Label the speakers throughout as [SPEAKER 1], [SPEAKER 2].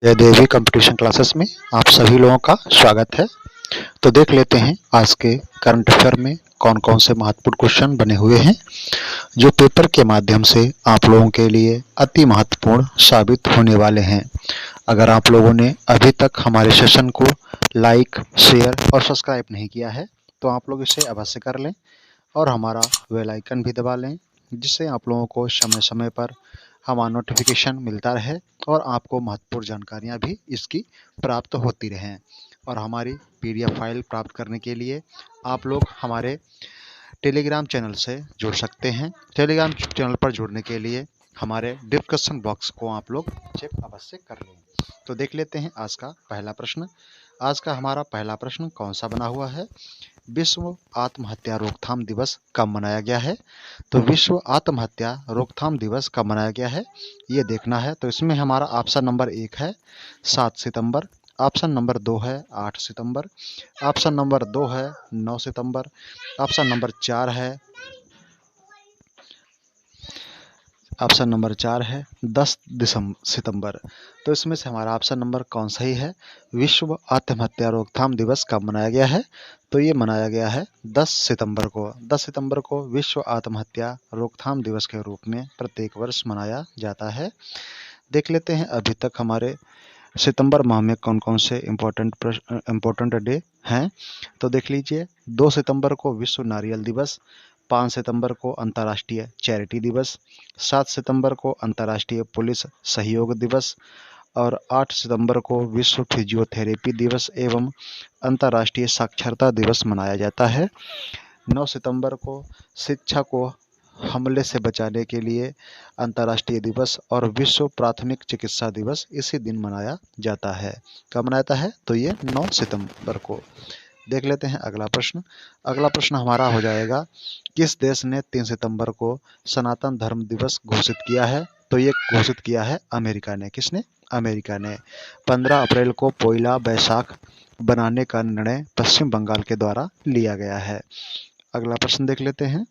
[SPEAKER 1] जय देवी competition classes में आप सभी लोगों का स्वागत है। तो देख लेते हैं आज के करंट अफेयर में कौन कौन से महत्वपूर्ण क्वेश्चन बने हुए हैं जो पेपर के माध्यम से आप लोगों के लिए अति महत्वपूर्ण साबित होने वाले हैं। अगर आप लोगों ने अभी तक हमारे सेशन को लाइक, शेयर और सब्सक्राइब नहीं किया है तो आप लोग इसे अवश्य कर लें और हमारा बेल आइकन भी दबा लें, जिससे आप लोगों को समय समय पर हमारा नोटिफिकेशन मिलता रहे और आपको महत्वपूर्ण जानकारियाँ भी इसकी प्राप्त होती रहें। और हमारी PDF फाइल प्राप्त करने के लिए आप लोग हमारे टेलीग्राम चैनल से जुड़ सकते हैं। टेलीग्राम चैनल पर जुड़ने के लिए हमारे डिस्क्रिप्शन बॉक्स को आप लोग चेक अवश्य कर लें। तो देख लेते हैं आज का पहला प्रश्न। आज का हमारा पहला प्रश्न कौन सा बना हुआ है? विश्व आत्महत्या रोकथाम दिवस कब मनाया गया है? तो विश्व आत्महत्या रोकथाम दिवस कब मनाया गया है ये देखना है। तो इसमें हमारा ऑप्शन नंबर 1 है 7 सितंबर, ऑप्शन नंबर 2 है 8 सितंबर, ऑप्शन नंबर 2 है 9 सितंबर, ऑप्शन नंबर 4 है 10 सितंबर। तो इसमें से हमारा ऑप्शन नंबर कौन सही है? विश्व आत्महत्या रोकथाम दिवस कब मनाया गया है? तो ये मनाया गया है 10 सितंबर को। 10 सितंबर को विश्व आत्महत्या रोकथाम दिवस के रूप में प्रत्येक वर्ष मनाया जाता है। देख लेते हैं अभी तक हमारे सितंबर माह में कौन कौन से इम्पोर्टेंट डे हैं। तो देख लीजिए, 2 सितंबर को विश्व नारियल दिवस, 5 सितंबर को अंतर्राष्ट्रीय चैरिटी दिवस, 7 सितंबर को अंतर्राष्ट्रीय पुलिस सहयोग दिवस और 8 सितंबर को विश्व फिजियोथेरेपी दिवस एवं अंतर्राष्ट्रीय साक्षरता दिवस मनाया जाता है। 9 सितंबर को शिक्षा को हमले से बचाने के लिए अंतर्राष्ट्रीय दिवस और विश्व प्राथमिक चिकित्सा दिवस इसी दिन मनाया जाता है। कब मनाया जाता है? तो ये 9 सितंबर को। देख लेते हैं अगला प्रश्न। अगला प्रश्न हमारा हो जाएगा, किस देश ने 3 सितंबर को सनातन धर्म दिवस घोषित किया है? तो ये घोषित किया है अमेरिका ने। किसने? अमेरिका ने। 15 अप्रैल को पोइला बैसाख बनाने का निर्णय पश्चिम बंगाल के द्वारा लिया गया है। अगला प्रश्न देख लेते हैं।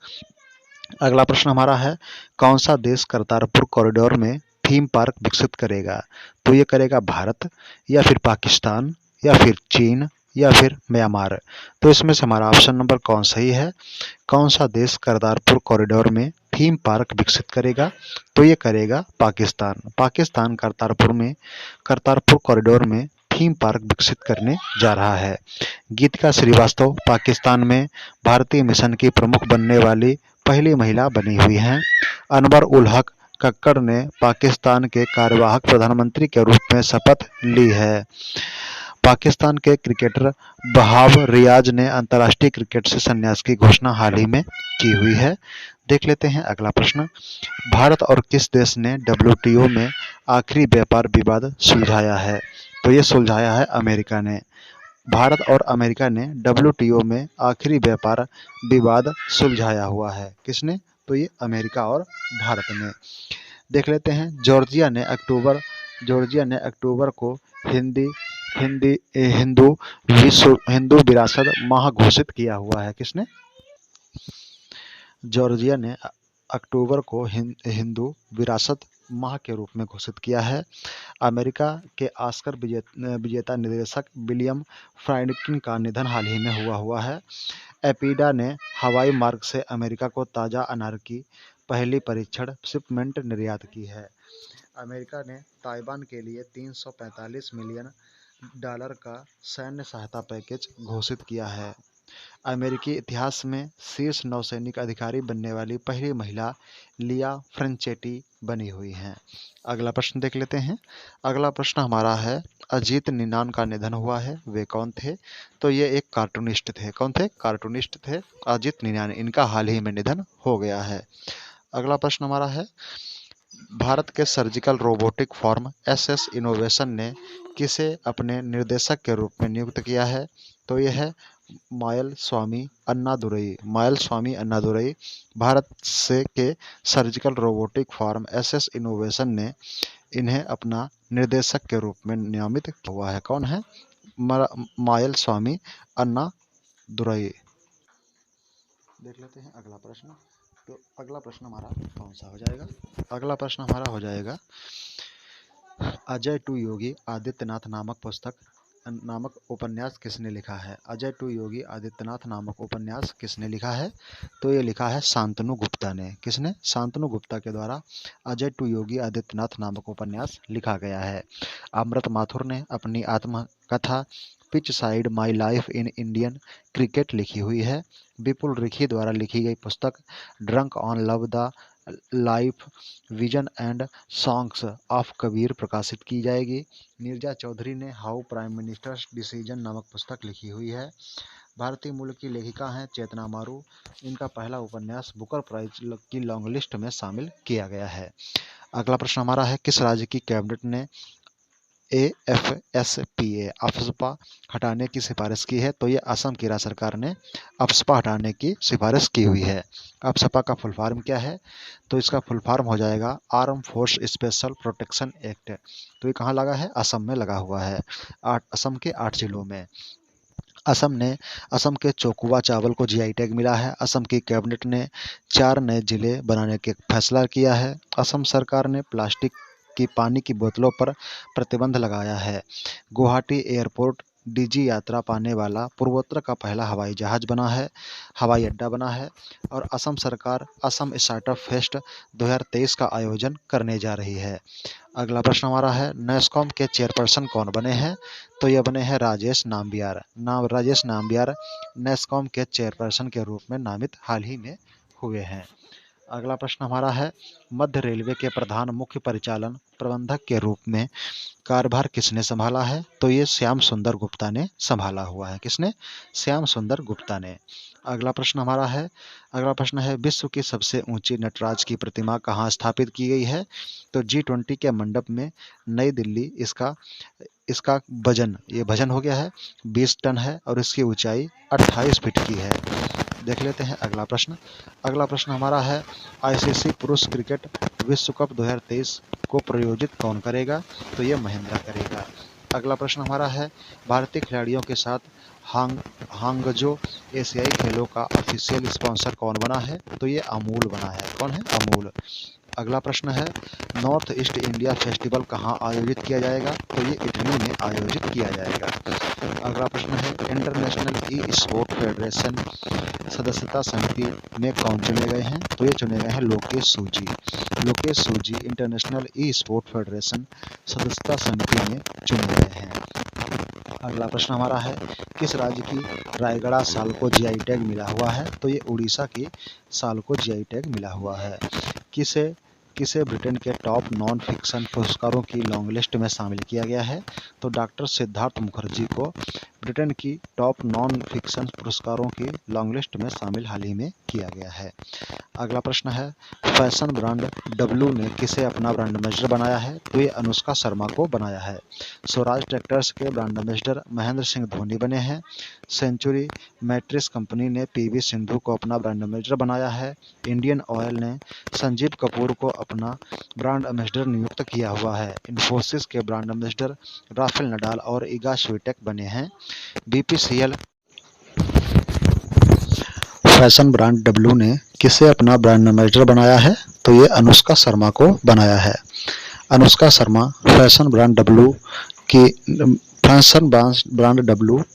[SPEAKER 1] अगला प्रश्न हमारा है, कौन सा देश करतारपुर कॉरिडोर में थीम पार्क विकसित करेगा? तो ये करेगा भारत या फिर पाकिस्तान या फिर चीन या फिर म्यांमार। तो इसमें से हमारा ऑप्शन नंबर कौन सही है? कौन सा देश करतारपुर कॉरिडोर में थीम पार्क विकसित करेगा? तो ये करेगा पाकिस्तान। पाकिस्तान करतारपुर कॉरिडोर में थीम पार्क विकसित करने जा रहा है। गीतिका श्रीवास्तव पाकिस्तान में भारतीय मिशन की प्रमुख बनने वाली पहली महिला बनी हुई हैं। अनवर उल हक कक्कड़ ने पाकिस्तान के कार्यवाहक प्रधानमंत्री के रूप में शपथ ली है। पाकिस्तान के क्रिकेटर वहाब रियाज ने अंतर्राष्ट्रीय क्रिकेट से संन्यास की घोषणा हाल ही में की हुई है। देख लेते हैं अगला प्रश्न। भारत और किस देश ने WTO में आखिरी व्यापार विवाद सुलझाया है? तो ये सुलझाया है अमेरिका ने। भारत और अमेरिका ने WTO में आखिरी व्यापार विवाद सुलझाया हुआ है। किसने? तो ये अमेरिका और भारत ने। देख लेते हैं, जॉर्जिया ने अक्टूबर को हिंदी हिंदी हिंदू विरासत माह घोषित किया हुआ है। किसने? जॉर्जिया ने अक्टूबर को हिंदू विरासत माह के रूप में घोषित किया है। अमेरिका के ऑस्कर विजेता निर्देशक विलियम फ्राइडकिन का निधन हाल ही में हुआ है। एपिडा ने हवाई मार्ग से अमेरिका को ताज़ा अनार की पहली परीक्षण शिपमेंट निर्यात की है। अमेरिका ने ताइवान के लिए $345 मिलियन का सैन्य सहायता पैकेज घोषित किया है। अमेरिकी इतिहास में शीर्ष नौसैनिक अधिकारी बनने वाली पहली महिला लिया फ्रेंचेटी बनी हुई हैं। अगला प्रश्न देख लेते हैं। अगला प्रश्न हमारा है, अजीत निनान का निधन हुआ है, वे कौन थे? तो ये एक कार्टूनिस्ट थे। कौन थे? कार्टूनिस्ट थे अजीत निनान। इनका हाल ही में निधन हो गया है। अगला प्रश्न हमारा है, भारत के surgical robotic firm SS innovation ने किसे अपने निर्देशक के रूप में नियुक्त किया है? तो यह है माइलस्वामी अन्नादुरई। भारत से के surgical robotic firm SS innovation ने इन्हें अपना निर्देशक के रूप में नियमित किया हुआ है। कौन है? माइलस्वामी अन्नादुरई। देख लेते हैं अगला प्रश्न। तो अगला प्रश्न हमारा कौन सा हो जाएगा? अगला प्रश्न हमारा हो जाएगा, अजय टू योगी आदित्यनाथ नामक उपन्यास किसने लिखा है? अजय टू योगी आदित्यनाथ नामक उपन्यास किसने लिखा है? तो ये लिखा है शांतनु गुप्ता ने। किसने? शांतनु गुप्ता के द्वारा अजय टू योगी आदित्यनाथ नामक उपन्यास लिखा गया है। अमृत माथुर ने अपनी आत्मकथा pitch side my life in Indian cricket लिखी हुई है। विपुल रिखी द्वारा लिखी गई पुस्तक drunk on love the life vision and songs of Kabir प्रकाशित की जाएगी। नीरजा चौधरी ने हाउ प्राइम मिनिस्टर्स डिसीजन नामक पुस्तक लिखी हुई है। भारतीय मूल की लेखिका हैं चेतना मारू। इनका पहला उपन्यास बुकर प्राइज की लॉन्ग लिस्ट में शामिल किया गया है। अगला प्रश्न हमारा है, किस राज्य की कैबिनेट ने AFSPA अफस्पा हटाने की सिफारिश की है? तो ये असम की राज्य सरकार ने अफस्पा हटाने की सिफारिश की हुई है। अफस्पा का फुल फॉर्म क्या है? तो इसका फुल फॉर्म हो जाएगा arm force special protection act. तो ये कहाँ लगा है? असम में लगा हुआ है, असम के 8 जिलों में। असम के चोकुआ चावल को GI टैग मिला है। असम की कैबिनेट ने 4 नए जिले बनाने का फैसला किया है। असम सरकार ने प्लास्टिक की पानी की बोतलों पर प्रतिबंध लगाया है। गुवाहाटी एयरपोर्ट DG यात्रा पाने वाला पूर्वोत्तर का पहला हवाई अड्डा बना है। और असम सरकार असम स्टार्टअप फेस्ट 2023 का आयोजन करने जा रही है। अगला प्रश्न हमारा है, नेस्कॉम के चेयरपर्सन कौन बने हैं? तो ये बने हैं राजेश नाम्बियार नेस्कॉम के चेयरपर्सन के रूप में नामित हाल ही में हुए हैं। अगला प्रश्न हमारा है, मध्य रेलवे के प्रधान मुख्य परिचालन प्रबंधक के रूप में कार्यभार किसने संभाला है? तो ये श्याम सुंदर गुप्ता ने संभाला हुआ है। किसने? श्याम सुंदर गुप्ता ने। अगला प्रश्न है, विश्व की सबसे ऊंची नटराज की प्रतिमा कहाँ स्थापित की गई है? तो G20 के मंडप में, नई दिल्ली। इसका वजन हो गया है 20 टन है और इसकी ऊंचाई 28 फीट की है। देख लेते हैं अगला प्रश्न हमारा है, ICC पुरुष क्रिकेट विश्व कप 2023 को प्रायोजित कौन करेगा? तो ये महिंद्रा करेगा। अगला प्रश्न हमारा है, भारतीय खिलाड़ियों के साथ हांगजो एशियाई खेलों का ऑफिशियल स्पॉन्सर कौन बना है? तो ये अमूल बना है। कौन है? अमूल। अगला प्रश्न है, नॉर्थ ईस्ट इंडिया फेस्टिवल कहाँ आयोजित किया जाएगा? तो ये इटली में आयोजित किया जाएगा। अगला प्रश्न है, इंटरनेशनल ई स्पोर्ट फेडरेशन सदस्यता समिति में कौन चुने गए हैं? तो ये चुने गए हैं लोकेश सूजी इंटरनेशनल ई स्पोर्ट फेडरेशन सदस्यता समिति में चुने गए हैं। अगला प्रश्न हमारा है, किस राज्य की रायगढ़ साल को GI टैग मिला हुआ है? तो ये उड़ीसा की साल को GI टैग मिला हुआ है। किसे ब्रिटेन के टॉप नॉन फिक्शन पुरस्कारों की लॉन्ग लिस्ट में शामिल किया गया है? तो डॉक्टर सिद्धार्थ मुखर्जी को ब्रिटेन की टॉप नॉन फिक्शन पुरस्कारों की लॉन्ग लिस्ट में शामिल हाल ही में किया गया है। अगला प्रश्न है, फैशन ब्रांड W ने किसे अपना ब्रांड एम्बेसडर बनाया है? तो ये अनुष्का शर्मा को बनाया है। स्वराज ट्रैक्टर्स के ब्रांड एम्बेसडर महेंद्र सिंह धोनी बने हैं। सेंचुरी मैट्रिक्स कंपनी ने PV सिंधु को अपना ब्रांड एम्बेसडर बनाया है। इंडियन ऑयल ने संजीव कपूर को अपना ब्रांड एम्बेसडर नियुक्त किया हुआ है। इन्फोसिस के ब्रांड एम्बेसडर राफेल नडाल और इगा स्वीटेक बने हैं। BPCL फैशन ब्रांड W ने किसे अपना ब्रांड एम्बेसडर बनाया है? तो ये अनुष्का शर्मा को बनाया है। Anushka Sharma fashion brand W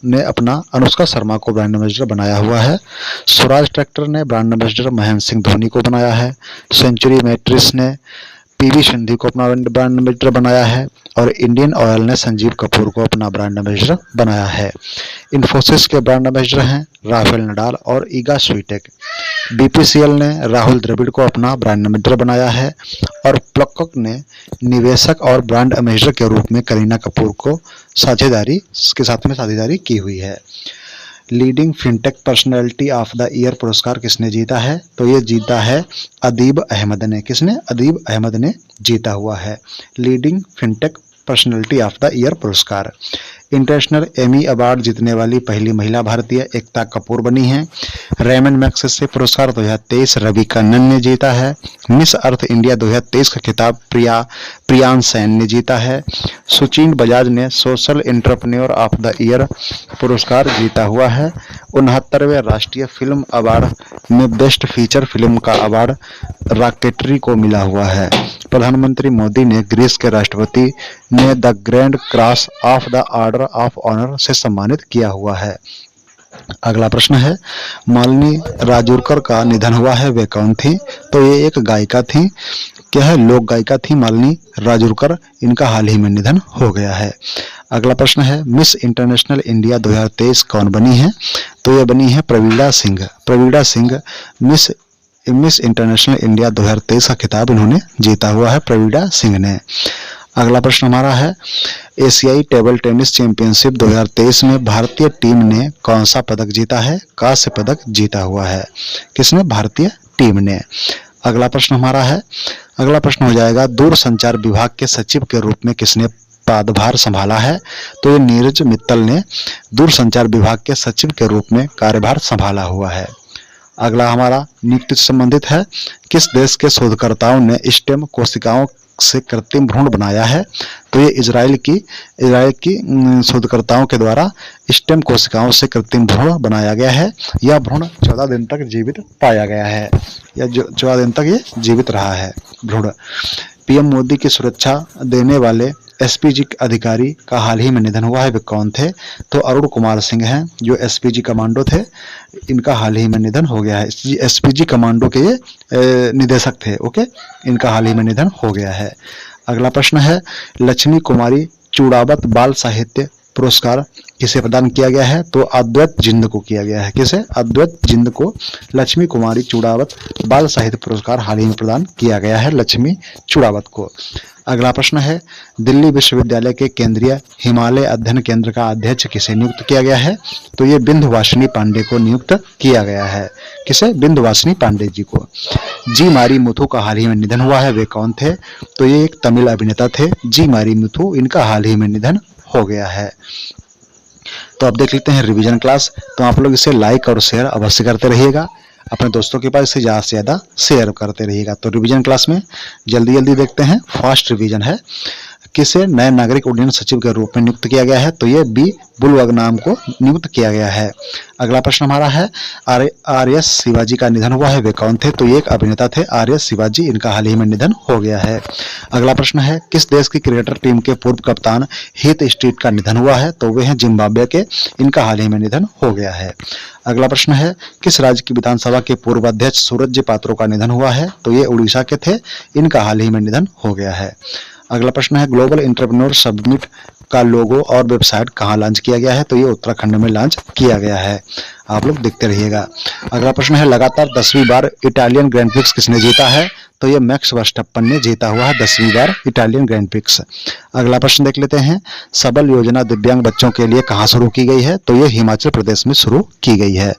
[SPEAKER 1] ने अपना अनुष्का शर्मा को ब्रांड एम्बेसडर बनाया हुआ है। स्वराज ट्रैक्टर ने ब्रांड एम्बेसडर महेंद्र सिंह धोनी को बनाया है। सेंचुरी मैट्रिक्स ने PV सिंधु को अपना ब्रांड एम्बेसडर बनाया है और इंडियन ऑयल ने संजीव कपूर को अपना ब्रांड एम्बेसडर बनाया है। इन्फोसिस के ब्रांड एम्बेसडर हैं राफेल नडाल और इगा स्वीटेक। BPCL ने राहुल द्रविड़ को अपना ब्रांड एम्बेसडर बनाया है और प्लॉकक ने निवेशक और ब्रांड एम्बेसडर के रूप में करीना कपूर को साझेदारी की हुई है। Leading fintech personality of the year पुरस्कार किसने जीता है? तो ये जीता है अदीब अहमद ने। किसने? अदीब अहमद ने जीता हुआ है leading fintech personality of the year पुरस्कार। इंटरनेशनल एमी अवार्ड जीतने वाली पहली महिला भारतीय एकता कपूर बनी है। रेमन मैग्सेसे पुरस्कार 2023 रवि कन्नन ने जीता है। मिस अर्थ इंडिया 2023 का खिताब प्रियान सैन ने जीता है। सुचिन बजाज ने social entrepreneur of the year पुरस्कार जीता हुआ है। 69वें राष्ट्रीय फिल्म अवार्ड में बेस्ट फीचर फिल्म का अवार्ड रॉकेटरी को मिला हुआ है। प्रधानमंत्री मोदी ने ग्रीस के राष्ट्रपति ने the grand cross of the order of honour से सम्मानित किया हुआ है। अगला प्रश्न है, मालिनी राजूरकर का निधन हुआ है, वे कौन थी? तो ये एक गायिका थी। क्या है? लोक गायिका थी मालिनी राजूरकर। इनका हाल ही में निधन हो गया है। अगला प्रश्न है, मिस इंटरनेशनल इंडिया 2023 कौन बनी है? तो ये बनी है प्रवीणा सिंह। प्रवीणा सिंह मिस इंटरनेशनल इंडिया 2023 का खिताब इन्होंने जीता हुआ है, प्रवीणा सिंह ने। अगला प्रश्न हमारा है, एशियाई टेबल टेनिस चैंपियनशिप 2023 में भारतीय टीम ने कौन सा पदक जीता है? कांस्य पदक जीता हुआ है। किसने? भारतीय टीम ने। अगला प्रश्न हमारा है, अगला प्रश्न हो जाएगा, दूरसंचार विभाग के सचिव के रूप में किसने पदभार संभाला है? तो ये नीरज मित्तल ने दूरसंचार विभाग के सचिव के रूप में कार्यभार संभाला हुआ है। अगला हमारा नियुक्ति से संबंधित है, किस देश के शोधकर्ताओं ने स्टेम कोशिकाओं से कृत्रिम भ्रूण बनाया है? तो ये इजराइल की शोधकर्ताओं के द्वारा स्टेम कोशिकाओं से कृत्रिम भ्रूण बनाया गया है। यह भ्रूण 14 दिन तक जीवित पाया गया है, या 14 दिन तक ये जीवित रहा है भ्रूण। पीएम मोदी की सुरक्षा देने वाले एसपीजी अधिकारी का हाल ही में निधन हुआ है, वे कौन थे? तो अरुण कुमार सिंह हैं, जो एसपीजी कमांडो थे। इनका हाल ही में निधन हो गया है। एसपीजी कमांडो के ये निदेशक थे। ओके, इनका हाल ही में निधन हो गया है। अगला प्रश्न है, लक्ष्मी कुमारी चूड़ावत बाल साहित्य पुरस्कार किसे प्रदान किया गया है? तो अद्वैत जिंद को किया गया है। किसे? अद्वैत जिंद को लक्ष्मी कुमारी चूड़ावत बाल साहित्य पुरस्कार हाल ही में प्रदान किया गया है, लक्ष्मी चूड़ावत को। अगला प्रश्न है, दिल्ली विश्वविद्यालय के केंद्रीय हिमालय अध्ययन केंद्र का अध्यक्ष किसे नियुक्त किया गया है? तो ये बिंदुवासिनी पांडे को नियुक्त किया गया है। किसे? बिंदुवासिनी पांडे जी को। जी मारी मुथु का हाल ही में निधन हुआ है, वे कौन थे? तो ये एक तमिल अभिनेता थे, जी मारी मुथु। इनका हाल ही में निधन हो गया है। तो अब देख लेते हैं रिवीजन क्लास। तो आप लोग इसे लाइक और शेयर अवश्य करते रहिएगा, अपने दोस्तों के पास इसे ज़्यादा से ज़्यादा शेयर करते रहिएगा। तो रिवीजन क्लास में जल्दी देखते हैं। फर्स्ट रिवीजन है, किसे नए नागरिक उड्डयन सचिव के रूप में नियुक्त किया गया है? तो ये बी बुलवगनाम को नियुक्त किया गया है। अगला प्रश्न हमारा है, आर.एस. शिवाजी का निधन हुआ है, वे कौन थे? तो ये एक अभिनेता थे, आर.एस. शिवाजी। इनका हाल ही में निधन हो गया है। अगला प्रश्न है, किस देश की क्रिकेटर टीम के पूर्व कप्तान हीथ स्ट्रीट का निधन हुआ है? तो वे हैं जिम्बाब्वे के। इनका हाल ही में निधन हो गया है। अगला प्रश्न है, किस राज्य की विधानसभा के पूर्व अध्यक्ष सूरज पात्रो का निधन हुआ है? तो ये उड़ीसा के थे। इनका हाल ही में निधन हो गया है। अगला प्रश्न है, ग्लोबल एंटरप्रेन्योर समिट का लोगो और वेबसाइट कहाँ लॉन्च किया गया है? तो ये उत्तराखंड में लॉन्च किया गया है। आप लोग देखते रहिएगा। अगला प्रश्न है, लगातार 10वीं बार इटालियन ग्रैंड प्रिक्स किसने जीता है? तो ये मैक्स वर्स्टप्पन ने जीता हुआ है 10वीं बार इटालियन ग्रैंड प्रिक्स। अगला प्रश्न देख लेते हैं, सबल योजना दिव्यांग बच्चों के लिए कहाँ शुरू की गई है? तो ये हिमाचल प्रदेश में शुरू की गई है।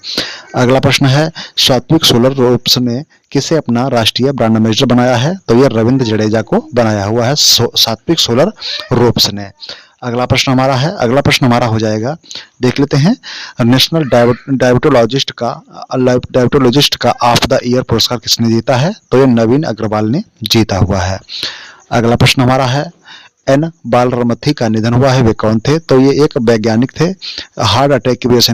[SPEAKER 1] अगला प्रश्न है, सात्विक सोलर रोप्स ने किसे अपना राष्ट्रीय ब्रांड एम्बेसडर बनाया है? तो ये रविंद्र जडेजा को बनाया हुआ है सात्विक सोलर रोप्स ने। अगला प्रश्न हमारा हो जाएगा, देख लेते हैं, नेशनल डायबिटोलॉजिस्ट का ऑफ द ईयर पुरस्कार किसने जीता है? तो ये नवीन अग्रवाल ने जीता हुआ है। अगला प्रश्न हमारा है, एन बालरमथी का निधन हुआ है, वे कौन थे? तो ये एक वैज्ञानिक थे, हार्ट अटैक की वजह से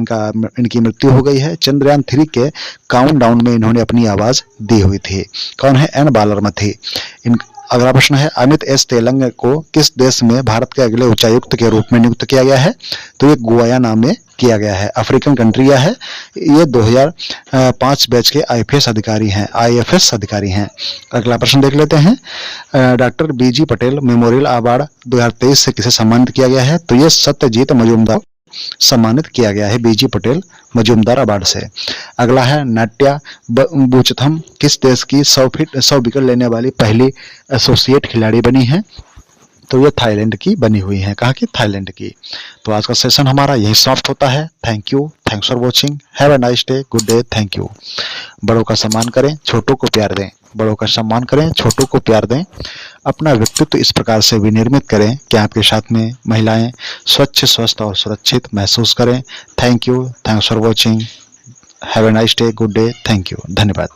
[SPEAKER 1] इनकी मृत्यु हो गई है। चंद्रयान 3 के काउंटडाउन में इन्होंने अपनी आवाज दी हुई थी। कौन है? एन बालरमथी। अगला प्रश्न है, अमित एस तेलंग को किस देश में भारत के अगले उच्चायुक्त के रूप में नियुक्त किया गया है? तो ये गुयाना नाम में किया गया है, अफ्रीकन कंट्री है। ये 2005 बैच के आईएफएस अधिकारी हैं। अगला प्रश्न देख लेते हैं, डॉक्टर बीजी पटेल मेमोरियल अवार्ड 2023 से किसे सम्मानित किया गया है? तो ये सत्यजीत मजूमदार सम्मानित किया गया है बीजी पटेल मजूमदार अवार्ड से। अगला है, नाट्या बूचथम किस देश की 100 विकेट लेने वाली पहली एसोसिएट खिलाड़ी बनी है? तो ये थाईलैंड की बनी हुई है। कहाँ की? थाईलैंड की। तो आज का सेशन हमारा यही समाप्त होता है। Thanks for watching. Have a nice day, good day, thank you. बड़ों का सम्मान करें, छोटों को प्यार दें। बड़ों का सम्मान करें, छोटों को प्यार दें। अपना व्यक्तित्व इस प्रकार से विनिर्मित करें कि आपके साथ में महिलाएं स्वच्छ, स्वस्थ और सुरक्षित महसूस करें। Thank you, thanks for watching, have a nice day, good day, thank you, धन्यवाद।